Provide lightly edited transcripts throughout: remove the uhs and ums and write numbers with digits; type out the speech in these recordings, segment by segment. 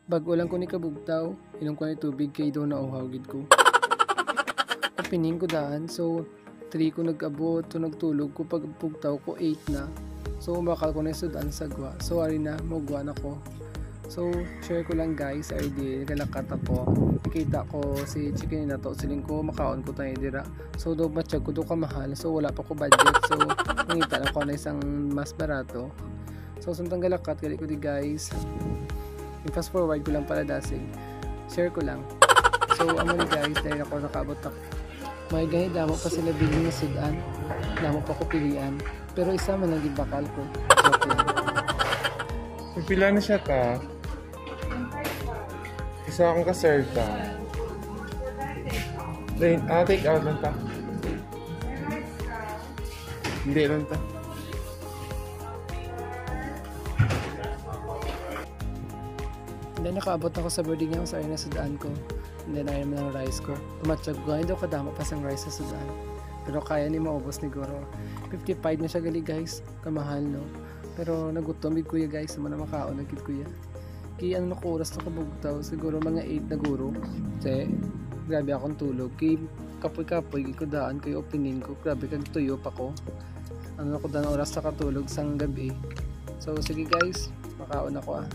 Bago lang ko ni kabugtaw, inom ko ni tubig kay do na uhawgid ko. Pining ko daan, so 3 ko nag-abot, so nagtulog ko pag bugtaw ko 8 na. So bakal ko na sudan sa gwa. So ari na, magwa na ko. So share ko lang guys, ay di nagalakat ako. Kita ko si chicken na to, siling ko makaon ko tayo dira. So do matchag ko do ka mahal, so wala pa ko budget. So nangita lang ko na isang mas barato. So suntang galakat gali ko di guys. I-fast forward ko lang para dasig. Share ko lang. So amo ni guys, dahil ako nakaabot ako. May ganit damo pa sila biling na sudan. Damo pa ko pilian. Pero isa man lang bakal ko. Joke lang. Pipila na siya ta. Isa akong ka-serve ta. Then, take out lang ta. Hindi lang ta. Then nakaabot ako sa boarding house, ay na sudan ko. And then ayaw mo ng rice ko. Tumatsyag ko, hindi ako kadama pa sa rice sa sudan. Pero kaya ni maubos ni Goro. 55 na siya gali guys, kamahal no. Pero nagutom big kuya guys, naman na makaon nagkit kuya. Kaya ano na oras na kabugtaw, siguro mga 8 na guro. Kasi grabe akong tulog. Kaya kapoy-kapoy, ko daan kayo opening ko. Grabe kag tuyo pa ko. Ano ako daan oras sa katulog sang gabi. So sige guys, makaon ako ah.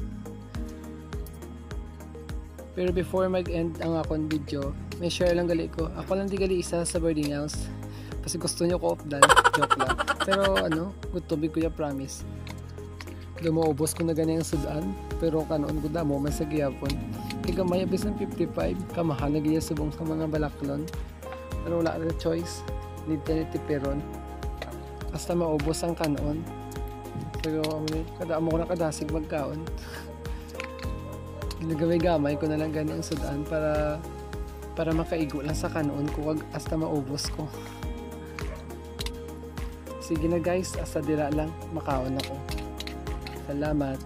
Pero before mag-end ang akong video, may share lang gali ko. Ako lang di gali isa sa boarding house. Kasi gusto nyo ko off-dan. Joke lang. Pero ano, good to be kuya promise. Lumaubos ko na ganyan yung sudan. Pero kanoon ko damo, may sagyapon. Kaya gamay abis ng 55. Kamahal na gaya subong sa mga balaklon. Pero wala na choice. Need na nitipiron. Basta maubos ang kanoon. Pero kada mo ko na kadasig magkaon. Ginagaway-gamay ko na lang ganyan sudan para makaigo lang sa kanoon ko wag hasta maubos ko. Sige na guys, hasta dira lang makaon ako. Salamat.